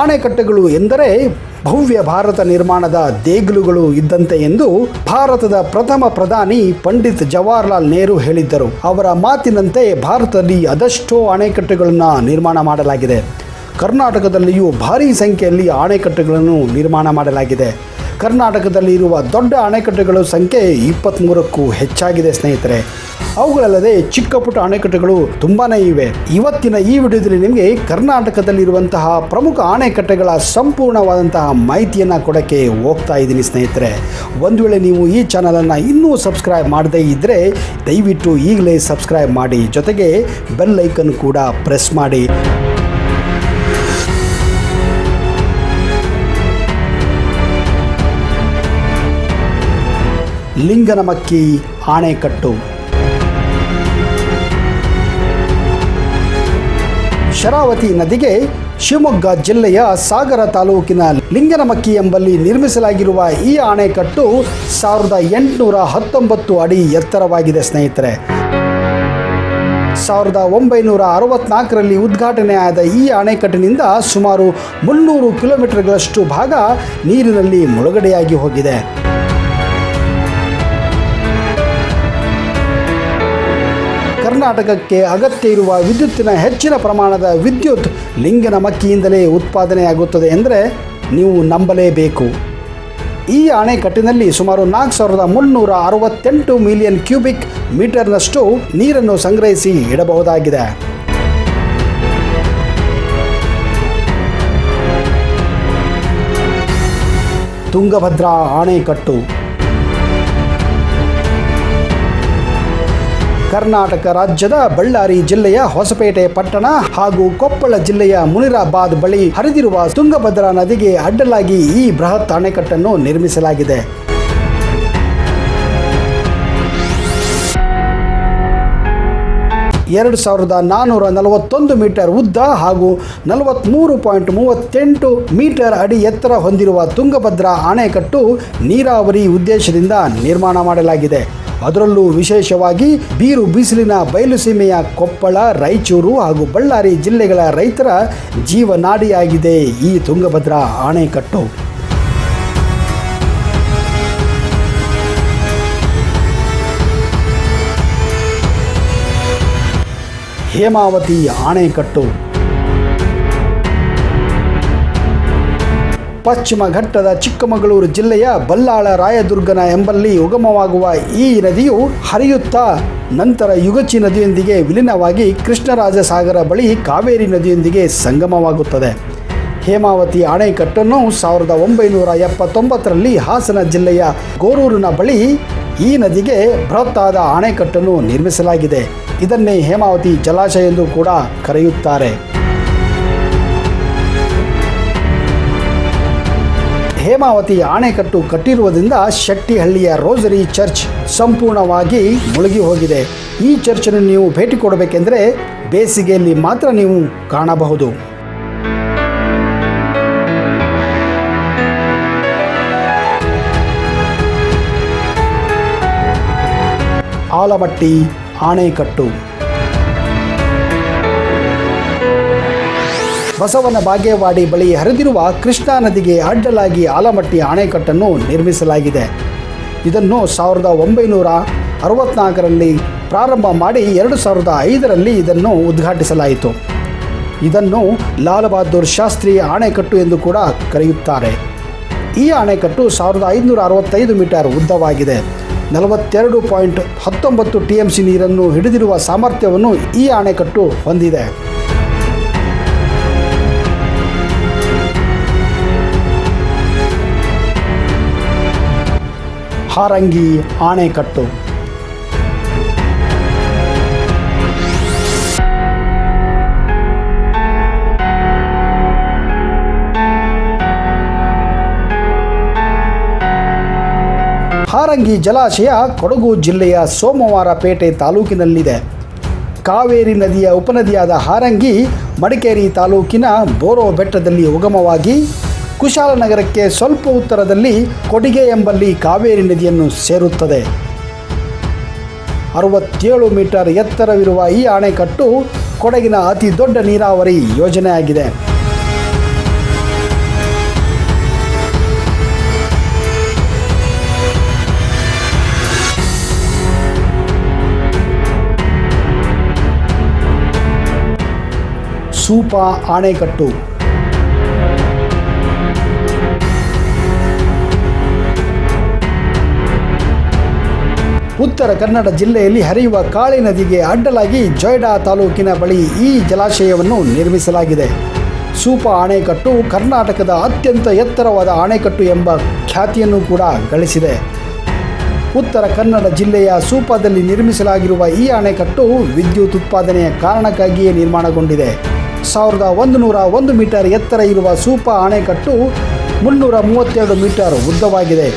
ಆಣೆಕಟ್ಟೆಗಳು ಎಂದರೆ ಭವ್ಯ ಭಾರತ ನಿರ್ಮಾಣದ ದೇಗುಲುಗಳು ಇದ್ದಂತೆ ಎಂದು ಭಾರತದ ಪ್ರಥಮ ಪ್ರಧಾನಿ ಪಂಡಿತ್ ಜವಾಹರ್ಲಾಲ್ ನೆಹರು ಹೇಳಿದ್ದರು. ಅವರ ಮಾತಿನಂತೆ ಭಾರತದಲ್ಲಿ ಅದೆಷ್ಟೋ ಅಣೆಕಟ್ಟೆಗಳನ್ನು ನಿರ್ಮಾಣ ಮಾಡಲಾಗಿದೆ. ಕರ್ನಾಟಕದಲ್ಲಿಯೂ ಭಾರೀ ಸಂಖ್ಯೆಯಲ್ಲಿ ಅಣೆಕಟ್ಟೆಗಳನ್ನು ನಿರ್ಮಾಣ ಮಾಡಲಾಗಿದೆ. ಕರ್ನಾಟಕದಲ್ಲಿ ಇರುವ ದೊಡ್ಡ ಅಣೆಕಟ್ಟೆಗಳ ಸಂಖ್ಯೆ 23ಕ್ಕೂ ಹೆಚ್ಚಾಗಿದೆ ಸ್ನೇಹಿತರೆ. ಅವುಗಳಲ್ಲದೆ ಚಿಕ್ಕ ಪುಟ್ಟ ಅಣೆಕಟ್ಟೆಗಳು ತುಂಬಾ ಇವೆ. ಇವತ್ತಿನ ಈ ವಿಡಿಯೋದಲ್ಲಿ ನಿಮಗೆ ಕರ್ನಾಟಕದಲ್ಲಿರುವಂತಹ ಪ್ರಮುಖ ಅಣೆಕಟ್ಟೆಗಳ ಸಂಪೂರ್ಣವಾದಂತಹ ಮಾಹಿತಿಯನ್ನು ಕೊಡೋಕ್ಕೆ ಹೋಗ್ತಾ ಇದ್ದೀನಿ ಸ್ನೇಹಿತರೆ. ಒಂದು ವೇಳೆ ನೀವು ಈ ಚಾನಲನ್ನು ಇನ್ನೂ ಸಬ್ಸ್ಕ್ರೈಬ್ ಮಾಡದೇ ಇದ್ದರೆ ದಯವಿಟ್ಟು ಈಗಲೇ ಸಬ್ಸ್ಕ್ರೈಬ್ ಮಾಡಿ, ಜೊತೆಗೆ ಬೆಲ್ ಐಕನ್ ಕೂಡ ಪ್ರೆಸ್ ಮಾಡಿ. ಲಿಂಗನಮಕ್ಕಿ ಆಣೆಕಟ್ಟು. ಶರಾವತಿ ನದಿಗೆ ಶಿವಮೊಗ್ಗ ಜಿಲ್ಲೆಯ ಸಾಗರ ತಾಲೂಕಿನ ಲಿಂಗನಮಕ್ಕಿ ಎಂಬಲ್ಲಿ ನಿರ್ಮಿಸಲಾಗಿರುವ ಈ ಅಣೆಕಟ್ಟು 1819 ಅಡಿ ಎತ್ತರವಾಗಿದೆ ಸ್ನೇಹಿತರೆ. 1964ರಲ್ಲಿ ಉದ್ಘಾಟನೆಯಾದ ಈ ಅಣೆಕಟ್ಟಿನಿಂದ ಸುಮಾರು 300 ಕಿಲೋಮೀಟರ್ಗಳಷ್ಟು ಭಾಗ ನೀರಿನಲ್ಲಿ ಮುಳುಗಡೆಯಾಗಿ ಹೋಗಿದೆ. ಕರ್ನಾಟಕಕ್ಕೆ ಅಗತ್ಯ ಇರುವ ವಿದ್ಯುತ್ತಿನ ಹೆಚ್ಚಿನ ಪ್ರಮಾಣದ ವಿದ್ಯುತ್ ಲಿಂಗನಮಕ್ಕಿಯಿಂದಲೇ ಉತ್ಪಾದನೆಯಾಗುತ್ತದೆ ಎಂದರೆ ನೀವು ನಂಬಲೇಬೇಕು. ಈ ಅಣೆಕಟ್ಟಿನಲ್ಲಿ ಸುಮಾರು 4368 ಮಿಲಿಯನ್ ಕ್ಯೂಬಿಕ್ ಮೀಟರ್ನಷ್ಟು ನೀರನ್ನು ಸಂಗ್ರಹಿಸಿ ಇಡಬಹುದಾಗಿದೆ. ತುಂಗಭದ್ರಾ ಆಣೆಕಟ್ಟು. ಕರ್ನಾಟಕ ರಾಜ್ಯದ ಬಳ್ಳಾರಿ ಜಿಲ್ಲೆಯ ಹೊಸಪೇಟೆ ಪಟ್ಟಣ ಹಾಗೂ ಕೊಪ್ಪಳ ಜಿಲ್ಲೆಯ ಮುನಿರಾಬಾದ್ ಬಳಿ ಹರಿದಿರುವ ತುಂಗಭದ್ರಾ ನದಿಗೆ ಅಡ್ಡಲಾಗಿ ಈ ಬೃಹತ್ ಅಣೆಕಟ್ಟನ್ನು ನಿರ್ಮಿಸಲಾಗಿದೆ. ಎರಡು 2441 ಮೀಟರ್ ಉದ್ದ ಹಾಗೂ 43.38 ಮೀಟರ್ ಅಡಿ ಎತ್ತರ ಹೊಂದಿರುವ ತುಂಗಭದ್ರಾ ಅಣೆಕಟ್ಟು ನೀರಾವರಿ ಉದ್ದೇಶದಿಂದ ನಿರ್ಮಾಣ ಮಾಡಲಾಗಿದೆ. ಅದರಲ್ಲೂ ವಿಶೇಷವಾಗಿ ಬೀರು ಬಿಸಿಲಿನ ಬಯಲುಸೀಮೆಯ ಕೊಪ್ಪಳ, ರಾಯಚೂರು ಹಾಗೂ ಬಳ್ಳಾರಿ ಜಿಲ್ಲೆಗಳ ರೈತರ ಜೀವನಾಡಿಯಾಗಿದೆ ಈ ತುಂಗಭದ್ರಾ ಅಣೆಕಟ್ಟು. ಹೇಮಾವತಿ ಆಣೆಕಟ್ಟು. ಪಶ್ಚಿಮ ಘಟ್ಟದ ಚಿಕ್ಕಮಗಳೂರು ಜಿಲ್ಲೆಯ ಬಲ್ಲಾಳ ರಾಯದುರ್ಗನ ಎಂಬಲ್ಲಿ ಉಗಮವಾಗುವ ಈ ನದಿಯು ಹರಿಯುತ್ತಾ ನಂತರ ಯುಗಚಿ ನದಿಯೊಂದಿಗೆ ವಿಲೀನವಾಗಿ ಕೃಷ್ಣರಾಜಸಾಗರ ಬಳಿ ಕಾವೇರಿ ನದಿಯೊಂದಿಗೆ ಸಂಗಮವಾಗುತ್ತದೆ. ಹೇಮಾವತಿ ಅಣೆಕಟ್ಟನ್ನು 1979ರಲ್ಲಿ ಹಾಸನ ಜಿಲ್ಲೆಯ ಗೋರೂರಿನ ಬಳಿ ಈ ನದಿಗೆ ಬೃಹತ್ತಾದ ಅಣೆಕಟ್ಟನ್ನು ನಿರ್ಮಿಸಲಾಗಿದೆ. ಇದನ್ನೇ ಹೇಮಾವತಿ ಜಲಾಶಯ ಎಂದು ಕೂಡ ಕರೆಯುತ್ತಾರೆ. ಹೇಮಾವತಿ ಅಣೆಕಟ್ಟು ಕಟ್ಟಿರುವುದರಿಂದ ಶೆಟ್ಟಿಹಳ್ಳಿಯ ರೋಸರಿ ಚರ್ಚ್ ಸಂಪೂರ್ಣವಾಗಿ ಮುಳುಗಿ ಹೋಗಿದೆ. ಈ ಚರ್ಚನ್ನು ನೀವು ಭೇಟಿ ಕೊಡಬೇಕೆಂದರೆ ಬೇಸಿಗೆಯಲ್ಲಿ ಮಾತ್ರ ನೀವು ಕಾಣಬಹುದು. ಆಲಮಟ್ಟಿ ಆಣೆಕಟ್ಟು. ಬಸವನ ಬಾಗೇವಾಡಿ ಬಳಿ ಹರಿದಿರುವ ಕೃಷ್ಣಾ ನದಿಗೆ ಅಡ್ಡಲಾಗಿ ಆಲಮಟ್ಟಿ ಅಣೆಕಟ್ಟನ್ನು ನಿರ್ಮಿಸಲಾಗಿದೆ. ಇದನ್ನು 1964ರಲ್ಲಿ ಪ್ರಾರಂಭ ಮಾಡಿ 2005ರಲ್ಲಿ ಇದನ್ನು ಉದ್ಘಾಟಿಸಲಾಯಿತು. ಇದನ್ನು ಲಾಲ್ ಬಹದ್ದೂರ್ ಶಾಸ್ತ್ರಿ ಅಣೆಕಟ್ಟು ಎಂದು ಕೂಡ ಕರೆಯುತ್ತಾರೆ. ಈ ಅಣೆಕಟ್ಟು 1565 ಮೀಟರ್ ಉದ್ದವಾಗಿದೆ. 42.19 TMC ನೀರನ್ನು ಹಿಡಿದಿರುವ ಸಾಮರ್ಥ್ಯವನ್ನು ಈ ಅಣೆಕಟ್ಟು ಹೊಂದಿದೆ. ಹಾರಂಗಿ ಆಣೆಕಟ್ಟು. ಹಾರಂಗಿ ಜಲಾಶಯ ಕೊಡಗು ಜಿಲ್ಲೆಯ ಸೋಮವಾರಪೇಟೆ ತಾಲೂಕಿನಲ್ಲಿದೆ. ಕಾವೇರಿ ನದಿಯ ಉಪನದಿಯಾದ ಹಾರಂಗಿ ಮಡಿಕೇರಿ ತಾಲೂಕಿನ ಬೋರೋ ಬೆಟ್ಟದಲ್ಲಿ ಉಗಮವಾಗಿ ಕುಶಾಲನಗರಕ್ಕೆ ಸ್ವಲ್ಪ ಉತ್ತರದಲ್ಲಿ ಕೊಡಿಗೆ ಎಂಬಲ್ಲಿ ಕಾವೇರಿ ನದಿಯನ್ನು ಸೇರುತ್ತದೆ. 67 ಮೀಟರ್ ಎತ್ತರವಿರುವ ಈ ಅಣೆಕಟ್ಟು ಕೊಡಗಿನ ಅತಿ ದೊಡ್ಡ ನೀರಾವರಿ ಯೋಜನೆಯಾಗಿದೆ. ಸೂಪಾ ಅಣೆಕಟ್ಟು. ಉತ್ತರ ಕನ್ನಡ ಜಿಲ್ಲೆಯಲ್ಲಿ ಹರಿಯುವ ಕಾಳಿ ನದಿಗೆ ಅಡ್ಡಲಾಗಿ ಜೊಯ್ಡಾ ತಾಲೂಕಿನ ಬಳಿ ಈ ಜಲಾಶಯವನ್ನು ನಿರ್ಮಿಸಲಾಗಿದೆ. ಸೂಪಾ ಅಣೆಕಟ್ಟು ಕರ್ನಾಟಕದ ಅತ್ಯಂತ ಎತ್ತರವಾದ ಅಣೆಕಟ್ಟು ಎಂಬ ಖ್ಯಾತಿಯನ್ನು ಕೂಡ ಗಳಿಸಿದೆ. ಉತ್ತರ ಕನ್ನಡ ಜಿಲ್ಲೆಯ ಸೂಪಾದಲ್ಲಿ ನಿರ್ಮಿಸಲಾಗಿರುವ ಈ ಅಣೆಕಟ್ಟು ವಿದ್ಯುತ್ ಉತ್ಪಾದನೆಯ ಕಾರಣಕ್ಕಾಗಿಯೇ ನಿರ್ಮಾಣಗೊಂಡಿದೆ. 1101 ಮೀಟರ್ ಎತ್ತರ ಇರುವ ಸೂಪಾ ಅಣೆಕಟ್ಟು 332 ಮೀಟರ್ ಉದ್ದವಾಗಿದೆ.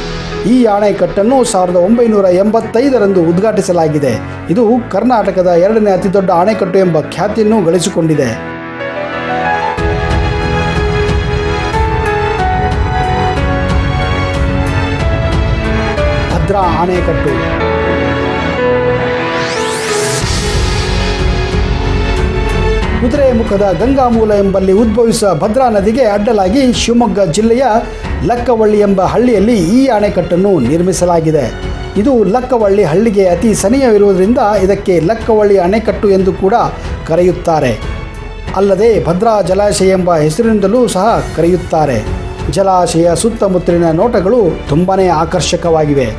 ಈ ಅಣೆಕಟ್ಟನ್ನು 1985ರಂದು ಉದ್ಘಾಟಿಸಲಾಗಿದೆ. ಇದು ಕರ್ನಾಟಕದ 2ನೇ ಅತಿದೊಡ್ಡ ಅಣೆಕಟ್ಟು ಎಂಬ ಖ್ಯಾತಿಯನ್ನು ಗಳಿಸಿಕೊಂಡಿದೆ. ಭದ್ರಾ ಅಣೆಕಟ್ಟು. ಕುದುರೆಮುಖದ ಗಂಗಾಮೂಲ ಎಂಬಲ್ಲಿ ಉದ್ಭವಿಸುವ ಭದ್ರಾ ನದಿಗೆ ಅಡ್ಡಲಾಗಿ ಶಿವಮೊಗ್ಗ ಜಿಲ್ಲೆಯ ಲಕ್ಕವಳ್ಳಿ ಎಂಬ ಹಳ್ಳಿಯಲ್ಲಿ ಈ ಅಣೆಕಟ್ಟನ್ನು ನಿರ್ಮಿಸಲಾಗಿದೆ. ಇದು ಲಕ್ಕವಳ್ಳಿ ಹಳ್ಳಿಗೆ ಅತಿ ಸನಿಹವಿರುವುದರಿಂದ ಇದಕ್ಕೆ ಲಕ್ಕವಳ್ಳಿ ಅಣೆಕಟ್ಟು ಎಂದು ಕೂಡ ಕರೆಯುತ್ತಾರೆ. ಅಲ್ಲದೆ ಭದ್ರಾ ಜಲಾಶಯ ಎಂಬ ಹೆಸರಿನಿಂದಲೂ ಸಹ ಕರೆಯುತ್ತಾರೆ. ಜಲಾಶಯ ಸುತ್ತಮುತ್ತಲಿನ ನೋಟಗಳು ತುಂಬಾನೇ ಆಕರ್ಷಕವಾಗಿವೆ.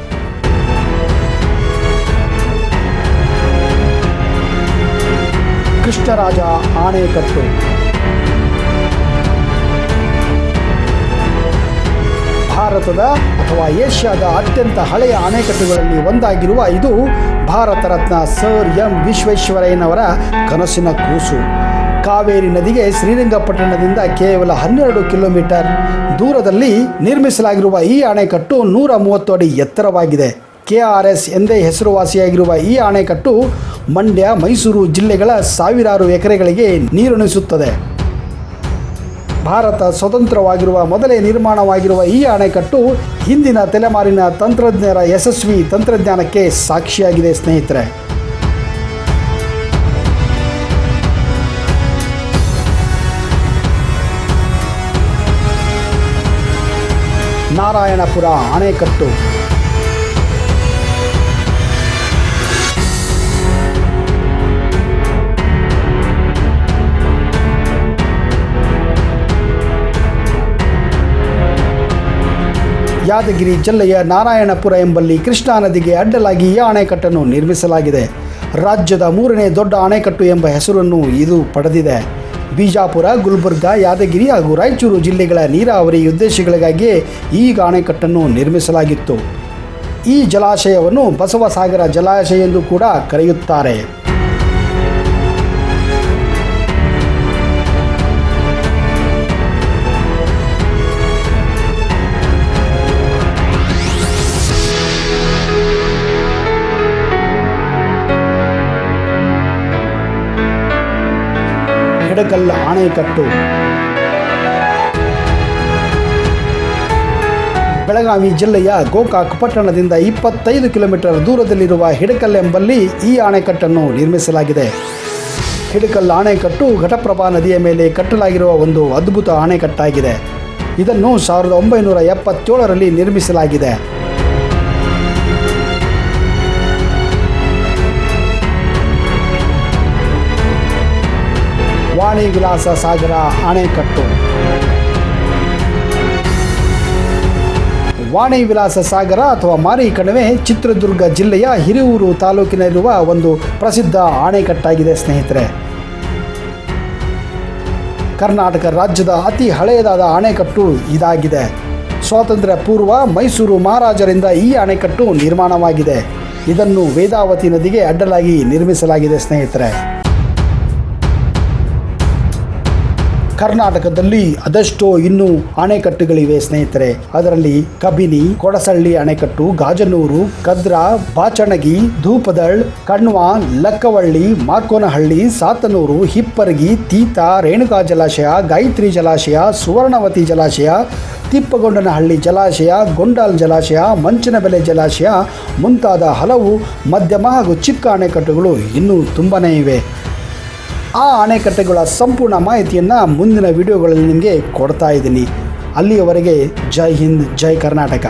ಕೃಷ್ಣರಾಜ ಅಣೆಕಟ್ಟು. ಭಾರತದ ಅಥವಾ ಏಷ್ಯಾದ ಅತ್ಯಂತ ಹಳೆಯ ಅಣೆಕಟ್ಟುಗಳಲ್ಲಿ ಒಂದಾಗಿರುವ ಇದು ಭಾರತ ರತ್ನ ಸರ್ ಎಂ ವಿಶ್ವೇಶ್ವರಯ್ಯನವರ ಕನಸಿನ ಕೂಸು. ಕಾವೇರಿ ನದಿಗೆ ಶ್ರೀರಂಗಪಟ್ಟಣದಿಂದ ಕೇವಲ 12 ಕಿಲೋಮೀಟರ್ ದೂರದಲ್ಲಿ ನಿರ್ಮಿಸಲಾಗಿರುವ ಈ ಅಣೆಕಟ್ಟು 130 ಅಡಿ ಎತ್ತರವಾಗಿದೆ. KRS ಎಂದೇ ಹೆಸರುವಾಸಿಯಾಗಿರುವ ಈ ಅಣೆಕಟ್ಟು ಮಂಡ್ಯ, ಮೈಸೂರು ಜಿಲ್ಲೆಗಳ ಸಾವಿರಾರು ಎಕರೆಗಳಿಗೆ ನೀರುಣಿಸುತ್ತದೆ. ಭಾರತ ಸ್ವತಂತ್ರವಾಗಿರುವ ಮೊದಲೇ ನಿರ್ಮಾಣವಾಗಿರುವ ಈ ಅಣೆಕಟ್ಟು ಹಿಂದಿನ ತಲೆಮಾರಿನ ತಂತ್ರಜ್ಞರ ಯಶಸ್ವಿ ತಂತ್ರಜ್ಞಾನಕ್ಕೆ ಸಾಕ್ಷಿಯಾಗಿದೆ ಸ್ನೇಹಿತರೆ. ನಾರಾಯಣಪುರ ಅಣೆಕಟ್ಟು. ಯಾದಗಿರಿ ಜಿಲ್ಲೆಯ ನಾರಾಯಣಪುರ ಎಂಬಲ್ಲಿ ಕೃಷ್ಣಾ ನದಿಗೆ ಅಡ್ಡಲಾಗಿ ಈ ಅಣೆಕಟ್ಟನ್ನು ನಿರ್ಮಿಸಲಾಗಿದೆ. ರಾಜ್ಯದ 3ನೇ ದೊಡ್ಡ ಅಣೆಕಟ್ಟು ಎಂಬ ಹೆಸರನ್ನು ಇದು ಪಡೆದಿದೆ. ಬಿಜಾಪುರ, ಗುಲ್ಬರ್ಗ, ಯಾದಗಿರಿ ಹಾಗೂ ರಾಯಚೂರು ಜಿಲ್ಲೆಗಳ ನೀರಾವರಿ ಉದ್ದೇಶಗಳಿಗಾಗಿಯೇ ಈ ಅಣೆಕಟ್ಟನ್ನು ನಿರ್ಮಿಸಲಾಗಿತ್ತು. ಈ ಜಲಾಶಯವನ್ನು ಬಸವಸಾಗರ ಜಲಾಶಯ ಎಂದು ಕೂಡ ಕರೆಯುತ್ತಾರೆ. ಹಿಡಕಲ್ ಅಣೆಕಟ್ಟು. ಬೆಳಗಾವಿ ಜಿಲ್ಲೆಯ ಗೋಕಾಕ್ ಪಟ್ಟಣದಿಂದ 25 ಕಿಲೋಮೀಟರ್ ದೂರದಲ್ಲಿರುವ ಹಿಡಕಲ್ ಎಂಬಲ್ಲಿ ಈ ಅಣೆಕಟ್ಟನ್ನು ನಿರ್ಮಿಸಲಾಗಿದೆ. ಹಿಡಕಲ್ ಅಣೆಕಟ್ಟು ಘಟಪ್ರಭಾ ನದಿಯ ಮೇಲೆ ಕಟ್ಟಲಾಗಿರುವ ಒಂದು ಅದ್ಭುತ ಅಣೆಕಟ್ಟಾಗಿದೆ. ಇದನ್ನು 1977ರಲ್ಲಿ ನಿರ್ಮಿಸಲಾಗಿದೆ. ವಾಣಿ ವಿಲಾಸ ಸಾಗರ ಅಣೆಕಟ್ಟು. ವಾಣಿ ವಿಲಾಸ ಸಾಗರ ಅಥವಾ ಮಾರಿ ಕಣಿವೆ ಚಿತ್ರದುರ್ಗ ಜಿಲ್ಲೆಯ ಹಿರಿಯೂರು ತಾಲೂಕಿನಲ್ಲಿರುವ ಒಂದು ಪ್ರಸಿದ್ಧ ಅಣೆಕಟ್ಟಾಗಿದೆ ಸ್ನೇಹಿತರೆ. ಕರ್ನಾಟಕ ರಾಜ್ಯದ ಅತಿ ಹಳೆಯದಾದ ಅಣೆಕಟ್ಟು ಇದಾಗಿದೆ. ಸ್ವಾತಂತ್ರ್ಯ ಪೂರ್ವ ಮೈಸೂರು ಮಹಾರಾಜರಿಂದ ಈ ಅಣೆಕಟ್ಟು ನಿರ್ಮಾಣವಾಗಿದೆ. ಇದನ್ನು ವೇದಾವತಿ ನದಿಗೆ ಅಡ್ಡಲಾಗಿ ನಿರ್ಮಿಸಲಾಗಿದೆ ಸ್ನೇಹಿತರೆ. ಕರ್ನಾಟಕದಲ್ಲಿ ಅದೆಷ್ಟೋ ಇನ್ನೂ ಅಣೆಕಟ್ಟುಗಳಿವೆ ಸ್ನೇಹಿತರೆ. ಅದರಲ್ಲಿ ಕಬಿನಿ, ಕೊಡಸಳ್ಳಿ ಅಣೆಕಟ್ಟು, ಗಾಜನೂರು, ಕದ್ರಾ, ಬಾಚಣಗಿ, ಧೂಪದಳ್, ಕಣ್ವ, ಲಕ್ಕವಳ್ಳಿ, ಮಾರ್ಕೋನಹಳ್ಳಿ, ಸಾತನೂರು, ಹಿಪ್ಪರಗಿ, ತೀತ, ರೇಣುಕಾ ಜಲಾಶಯ, ಗಾಯತ್ರಿ ಜಲಾಶಯ, ಸುವರ್ಣವತಿ ಜಲಾಶಯ, ತಿಪ್ಪಗೊಂಡನಹಳ್ಳಿ ಜಲಾಶಯ, ಗೊಂಡಾಲ್ ಜಲಾಶಯ, ಮಂಚನಬೆಲೆ ಜಲಾಶಯ ಮುಂತಾದ ಹಲವು ಮಧ್ಯಮ ಹಾಗೂ ಚಿಕ್ಕ ಅಣೆಕಟ್ಟುಗಳು ಇನ್ನೂ ತುಂಬನೇ ಇವೆ. ಆ ಅಣೆಕಟ್ಟೆಗಳ ಸಂಪೂರ್ಣ ಮಾಹಿತಿಯನ್ನು ಮುಂದಿನ ವಿಡಿಯೋಗಳಲ್ಲಿ ನಿಮಗೆ ಕೊಡ್ತಾ ಇದ್ದೀನಿ. ಅಲ್ಲಿಯವರೆಗೆ ಜೈ ಹಿಂದ್, ಜೈ ಕರ್ನಾಟಕ.